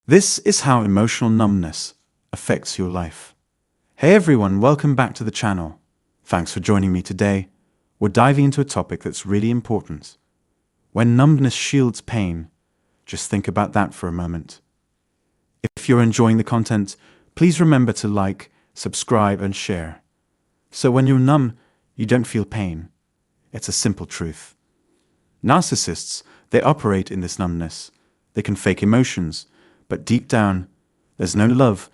This is how emotional numbness affects your life. Hey everyone, welcome back to the channel. Thanks for joining me today. We're diving into a topic that's really important. When numbness shields pain, just think about that for a moment. If you're enjoying the content, please remember to like, subscribe and share. So when you're numb, you don't feel pain. It's a simple truth. Narcissists, they operate in this numbness. They can fake emotions, but deep down, there's no love,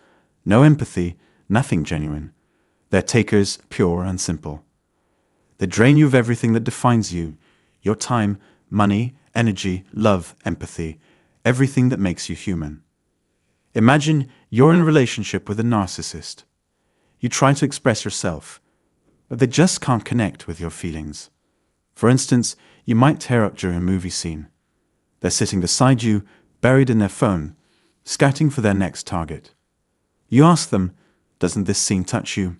no empathy, nothing genuine. They're takers, pure and simple. They drain you of everything that defines you, your time, money, energy, love, empathy, everything that makes you human. Imagine you're in a relationship with a narcissist. You try to express yourself, but they just can't connect with your feelings. For instance, you might tear up during a movie scene. They're sitting beside you, buried in their phone, scouting for their next target. You ask them, "Doesn't this scene touch you?"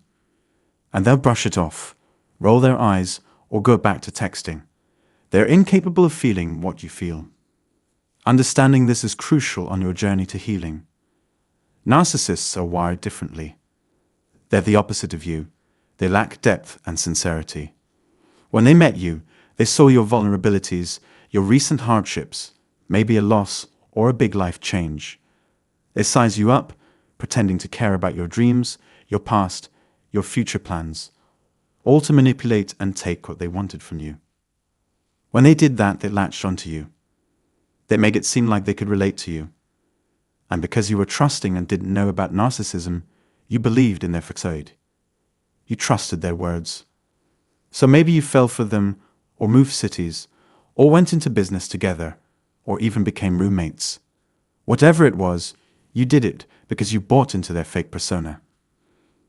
And they'll brush it off, roll their eyes, or go back to texting. They're incapable of feeling what you feel. Understanding this is crucial on your journey to healing. Narcissists are wired differently. They're the opposite of you. They lack depth and sincerity. When they met you, they saw your vulnerabilities, your recent hardships, maybe a loss or a big life change. They size you up, pretending to care about your dreams, your past, your future plans, all to manipulate and take what they wanted from you. When they did that, they latched onto you. They made it seem like they could relate to you. And because you were trusting and didn't know about narcissism, you believed in their facade. You trusted their words. So maybe you fell for them, or moved cities, or went into business together, or even became roommates. Whatever it was, you did it because you bought into their fake persona.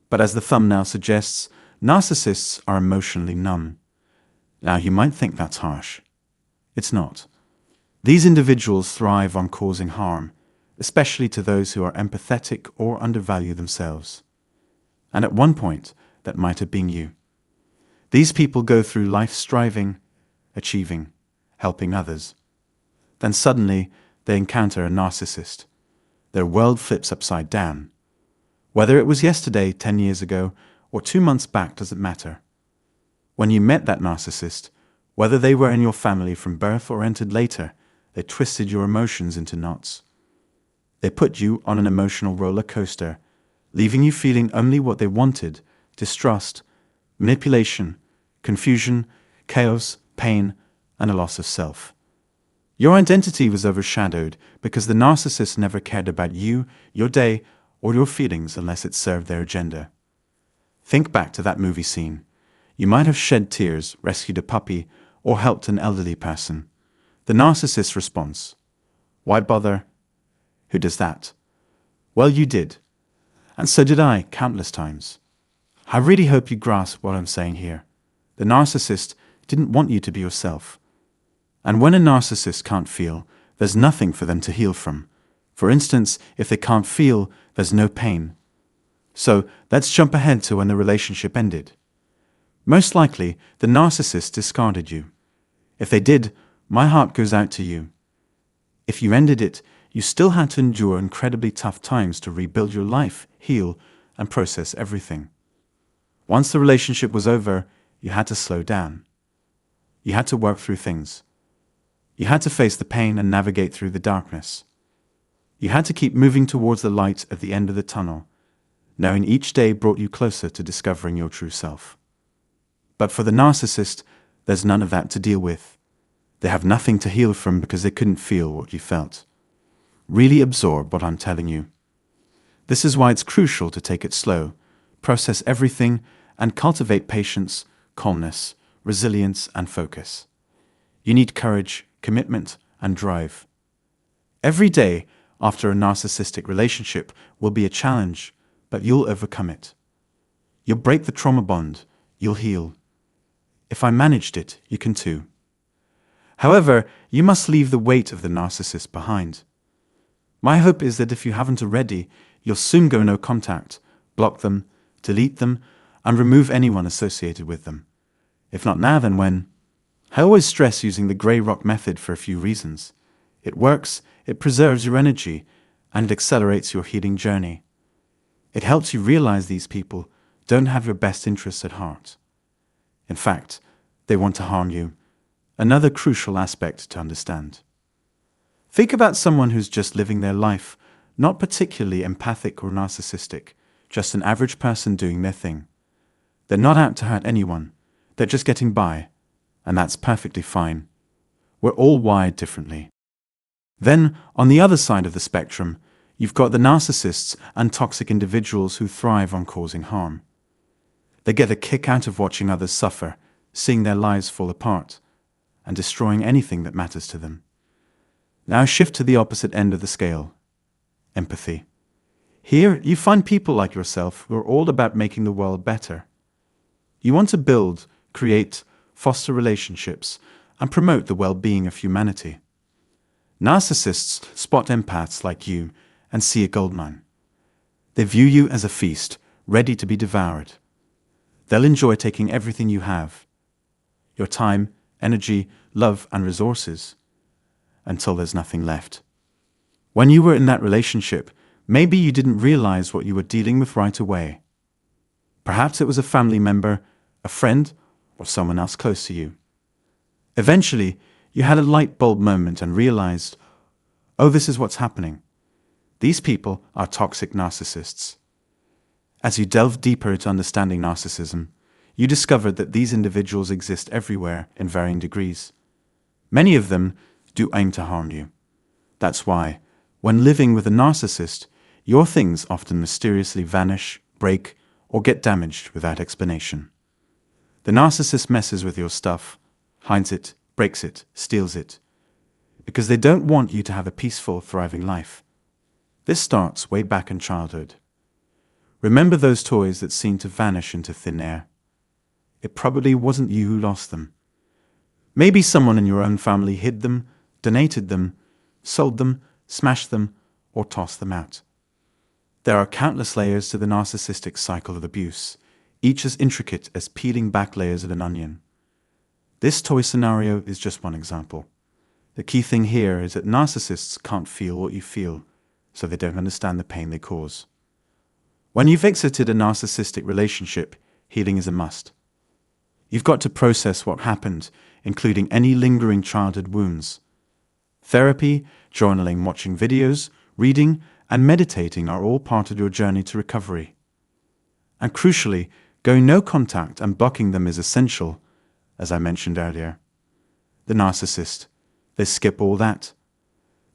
But as the thumbnail suggests, narcissists are emotionally numb. Now you might think that's harsh. It's not. These individuals thrive on causing harm, especially to those who are empathetic or undervalue themselves. And at one point, that might have been you. These people go through life striving, achieving, helping others. Then suddenly, they encounter a narcissist. Their world flips upside down. Whether it was yesterday, 10 years ago, or 2 months back doesn't matter. When you met that narcissist, whether they were in your family from birth or entered later, they twisted your emotions into knots. They put you on an emotional roller coaster, leaving you feeling only what they wanted: distrust, manipulation, confusion, chaos, pain, and a loss of self. Your identity was overshadowed because the narcissist never cared about you, your day, or your feelings unless it served their agenda. Think back to that movie scene. You might have shed tears, rescued a puppy, or helped an elderly person. The narcissist's response: "Why bother? Who does that?" Well, you did. And so did I, countless times. I really hope you grasp what I'm saying here. The narcissist didn't want you to be yourself. And when a narcissist can't feel, there's nothing for them to heal from. For instance, if they can't feel, there's no pain. So let's jump ahead to when the relationship ended. Most likely, the narcissist discarded you. If they did, my heart goes out to you. If you ended it, you still had to endure incredibly tough times to rebuild your life, heal, and process everything. Once the relationship was over, you had to slow down. You had to work through things. You had to face the pain and navigate through the darkness. You had to keep moving towards the light at the end of the tunnel, knowing each day brought you closer to discovering your true self. But for the narcissist, there's none of that to deal with. They have nothing to heal from because they couldn't feel what you felt. Really absorb what I'm telling you. This is why it's crucial to take it slow, process everything, and cultivate patience, calmness, resilience, and focus. You need courage, commitment, and drive. Every day after a narcissistic relationship will be a challenge, but you'll overcome it. You'll break the trauma bond. You'll heal. If I managed it, you can too. However, you must leave the weight of the narcissist behind. My hope is that if you haven't already, you'll soon go no contact, block them, delete them, and remove anyone associated with them. If not now, then when? I always stress using the grey rock method for a few reasons. It works, it preserves your energy, and it accelerates your healing journey. It helps you realize these people don't have your best interests at heart. In fact, they want to harm you. Another crucial aspect to understand. Think about someone who's just living their life, not particularly empathic or narcissistic, just an average person doing their thing. They're not out to hurt anyone. They're just getting by, and that's perfectly fine. We're all wired differently. Then, on the other side of the spectrum, you've got the narcissists and toxic individuals who thrive on causing harm. They get a kick out of watching others suffer, seeing their lives fall apart, and destroying anything that matters to them. Now shift to the opposite end of the scale. Empathy. Here, you find people like yourself who are all about making the world better. You want to build, create, foster relationships, and promote the well-being of humanity. Narcissists spot empaths like you and see a goldmine. They view you as a feast, ready to be devoured. They'll enjoy taking everything you have, your time, energy, love, and resources, until there's nothing left. When you were in that relationship, maybe you didn't realize what you were dealing with right away. Perhaps it was a family member, a friend, or someone else close to you. Eventually, you had a light bulb moment and realized, oh, this is what's happening. These people are toxic narcissists. As you delve deeper into understanding narcissism, you discovered that these individuals exist everywhere in varying degrees. Many of them do aim to harm you. That's why, when living with a narcissist, your things often mysteriously vanish, break, or get damaged without explanation. The narcissist messes with your stuff, hides it, breaks it, steals it, because they don't want you to have a peaceful, thriving life. This starts way back in childhood. Remember those toys that seemed to vanish into thin air? It probably wasn't you who lost them. Maybe someone in your own family hid them, donated them, sold them, smashed them, or tossed them out. There are countless layers to the narcissistic cycle of abuse, each as intricate as peeling back layers of an onion. This toy scenario is just one example. The key thing here is that narcissists can't feel what you feel, so they don't understand the pain they cause. When you've exited a narcissistic relationship, healing is a must. You've got to process what happened, including any lingering childhood wounds. Therapy, journaling, watching videos, reading, and meditating are all part of your journey to recovery. And crucially, going no contact and blocking them is essential, as I mentioned earlier. The narcissist, they skip all that.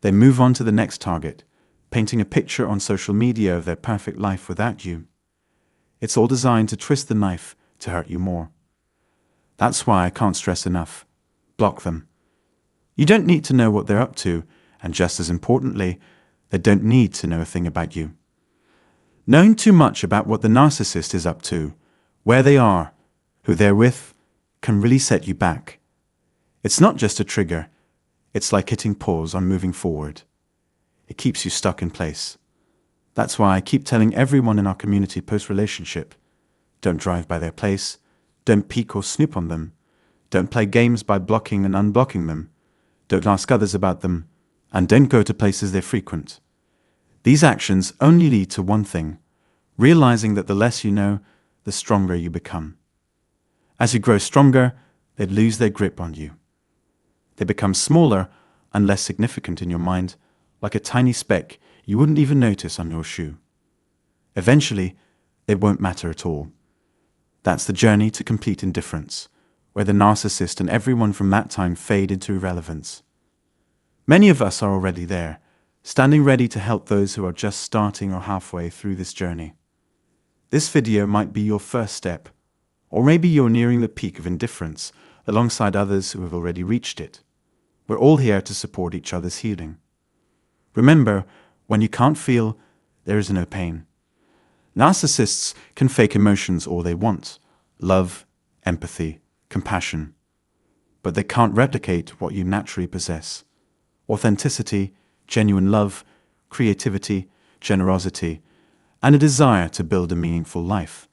They move on to the next target, painting a picture on social media of their perfect life without you. It's all designed to twist the knife to hurt you more. That's why I can't stress enough. Block them. You don't need to know what they're up to, and just as importantly, they don't need to know a thing about you. Knowing too much about what the narcissist is up to, where they are, who they're with, can really set you back. It's not just a trigger. It's like hitting pause on moving forward. It keeps you stuck in place. That's why I keep telling everyone in our community post-relationship, don't drive by their place, don't peek or snoop on them, don't play games by blocking and unblocking them, don't ask others about them, and don't go to places they frequent. These actions only lead to one thing, realizing that the less you know, the stronger you become. As you grow stronger, they lose their grip on you. They become smaller and less significant in your mind, like a tiny speck you wouldn't even notice on your shoe. Eventually, they won't matter at all. That's the journey to complete indifference, where the narcissist and everyone from that time fade into irrelevance. Many of us are already there, standing ready to help those who are just starting or halfway through this journey. This video might be your first step, or maybe you're nearing the peak of indifference alongside others who have already reached it. We're all here to support each other's healing. Remember, when you can't feel, there is no pain. Narcissists can fake emotions all they want: love, empathy, compassion. But they can't replicate what you naturally possess: authenticity, genuine love, creativity, generosity, and a desire to build a meaningful life.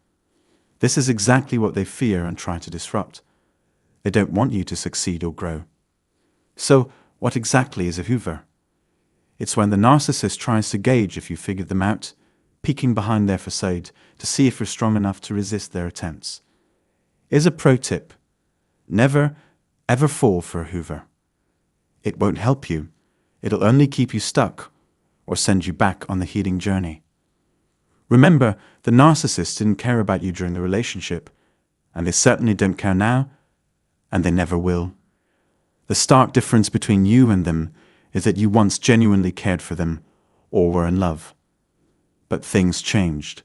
This is exactly what they fear and try to disrupt. They don't want you to succeed or grow. So, what exactly is a Hoover? It's when the narcissist tries to gauge if you figured them out, peeking behind their facade to see if you're strong enough to resist their attempts. Here's a pro tip. Never, ever fall for a Hoover. It won't help you. It'll only keep you stuck or send you back on the healing journey. Remember, the narcissist didn't care about you during the relationship, and they certainly don't care now, and they never will. The stark difference between you and them is that you once genuinely cared for them or were in love. But things changed.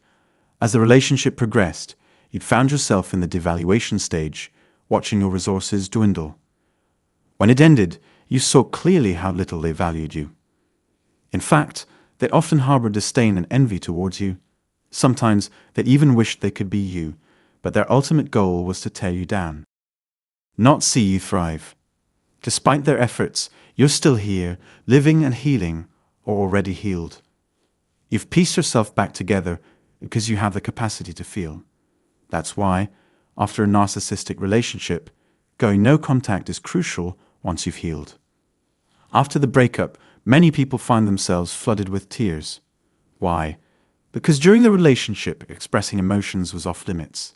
As the relationship progressed, you'd found yourself in the devaluation stage, watching your resources dwindle. When it ended, you saw clearly how little they valued you. In fact, they often harbored disdain and envy towards you. Sometimes they even wished they could be you, but their ultimate goal was to tear you down, not see you thrive. Despite their efforts, you're still here, living and healing, or already healed. You've pieced yourself back together because you have the capacity to feel. That's why, after a narcissistic relationship, going no contact is crucial once you've healed. After the breakup, many people find themselves flooded with tears. Why? Because during the relationship, expressing emotions was off limits.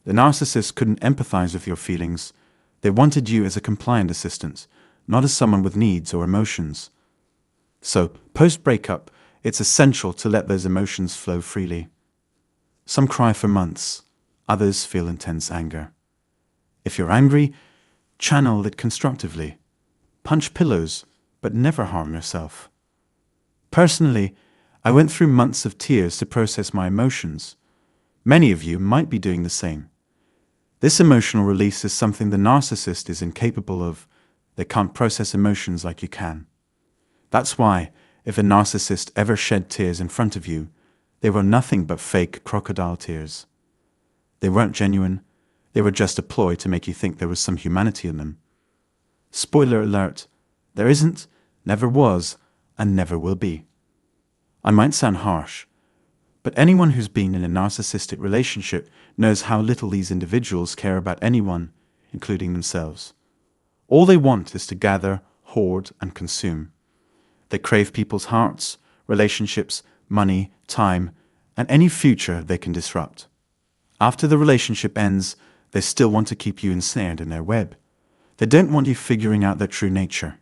The narcissist couldn't empathize with your feelings. They wanted you as a compliant assistant, not as someone with needs or emotions. So, post-breakup, it's essential to let those emotions flow freely. Some cry for months, others feel intense anger. If you're angry, channel it constructively. Punch pillows, but never harm yourself. Personally, I went through months of tears to process my emotions. Many of you might be doing the same. This emotional release is something the narcissist is incapable of. They can't process emotions like you can. That's why, if a narcissist ever shed tears in front of you, they were nothing but fake crocodile tears. They weren't genuine. They were just a ploy to make you think there was some humanity in them. Spoiler alert, there isn't, never was, and never will be. I might sound harsh, but anyone who's been in a narcissistic relationship knows how little these individuals care about anyone, including themselves. All they want is to gather, hoard, and consume. They crave people's hearts, relationships, money, time, and any future they can disrupt. After the relationship ends, they still want to keep you ensnared in their web. They don't want you figuring out their true nature.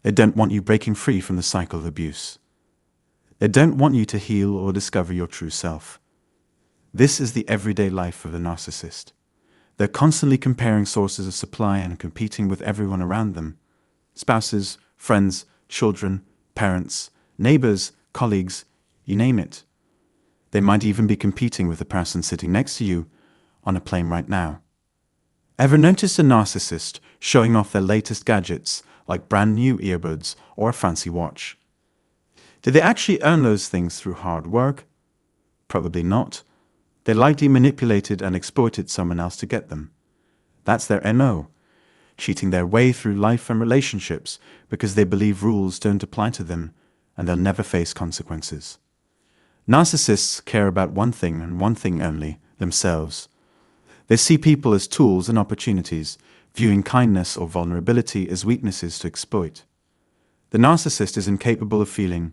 They don't want you breaking free from the cycle of abuse. They don't want you to heal or discover your true self. This is the everyday life of the narcissist. They're constantly comparing sources of supply and competing with everyone around them. Spouses, friends, children, parents, neighbors, colleagues, you name it. They might even be competing with the person sitting next to you on a plane right now. Ever noticed a narcissist showing off their latest gadgets, like brand new earbuds or a fancy watch? Did they actually earn those things through hard work? Probably not. They likely manipulated and exploited someone else to get them. That's their MO, cheating their way through life and relationships because they believe rules don't apply to them and they'll never face consequences. Narcissists care about one thing and one thing only, themselves. They see people as tools and opportunities, viewing kindness or vulnerability as weaknesses to exploit. The narcissist is incapable of feeling.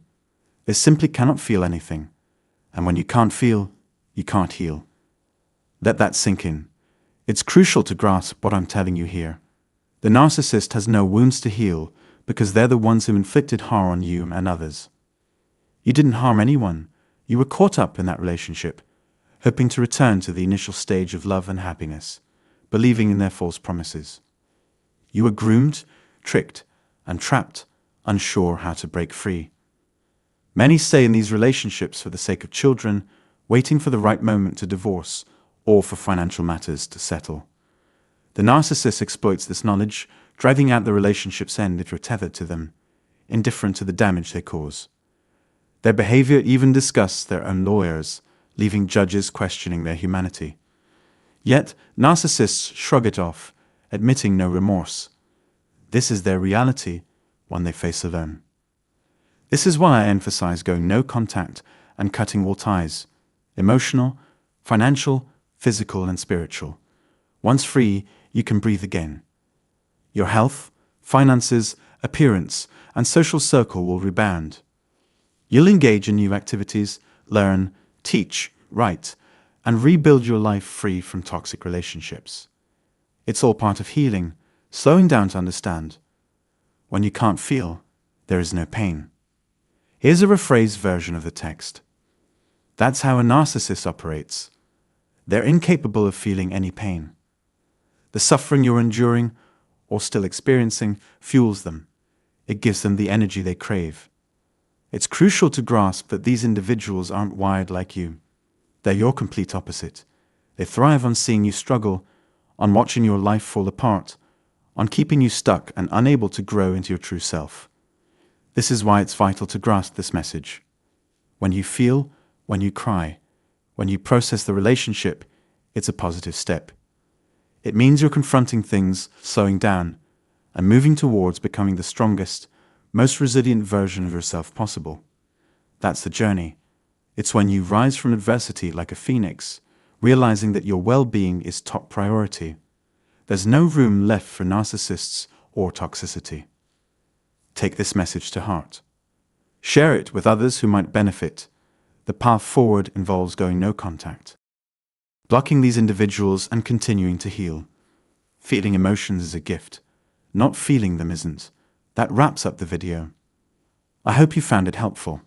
They simply cannot feel anything. And when you can't feel, you can't heal. Let that sink in. It's crucial to grasp what I'm telling you here. The narcissist has no wounds to heal because they're the ones who inflicted harm on you and others. You didn't harm anyone. You were caught up in that relationship, hoping to return to the initial stage of love and happiness, believing in their false promises. You were groomed, tricked, and trapped, unsure how to break free. Many stay in these relationships for the sake of children, waiting for the right moment to divorce or for financial matters to settle. The narcissist exploits this knowledge, driving out the relationship's end if you're tethered to them, indifferent to the damage they cause. Their behavior even disgusts their own lawyers, leaving judges questioning their humanity. Yet, narcissists shrug it off, admitting no remorse. This is their reality, one they face alone. This is why I emphasize going no contact and cutting all ties, emotional, financial, physical, and spiritual. Once free, you can breathe again. Your health, finances, appearance, and social circle will rebound. You'll engage in new activities, learn, teach, write, and rebuild your life free from toxic relationships. It's all part of healing, slowing down to understand. When you can't feel, there is no pain. Here's a rephrased version of the text. That's how a narcissist operates. They're incapable of feeling any pain. The suffering you're enduring, or still experiencing, fuels them. It gives them the energy they crave. It's crucial to grasp that these individuals aren't wired like you. They're your complete opposite. They thrive on seeing you struggle, on watching your life fall apart, on keeping you stuck and unable to grow into your true self. This is why it's vital to grasp this message. When you feel, when you cry, when you process the relationship, it's a positive step. It means you're confronting things, slowing down, and moving towards becoming the strongest, most resilient version of yourself possible. That's the journey. It's when you rise from adversity like a phoenix, realizing that your well-being is top priority. There's no room left for narcissists or toxicity. Take this message to heart. Share it with others who might benefit. The path forward involves going no contact, blocking these individuals and continuing to heal. Feeling emotions is a gift. Not feeling them isn't. That wraps up the video. I hope you found it helpful.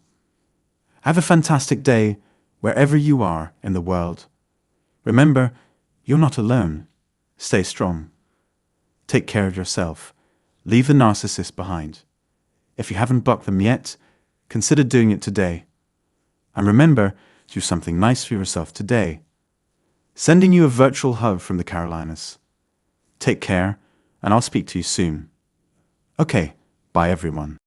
Have a fantastic day wherever you are in the world. Remember, you're not alone. Stay strong. Take care of yourself. Leave the narcissist behind. If you haven't blocked them yet, consider doing it today. And remember, do something nice for yourself today. Sending you a virtual hug from the Carolinas. Take care, and I'll speak to you soon. Okay, bye everyone.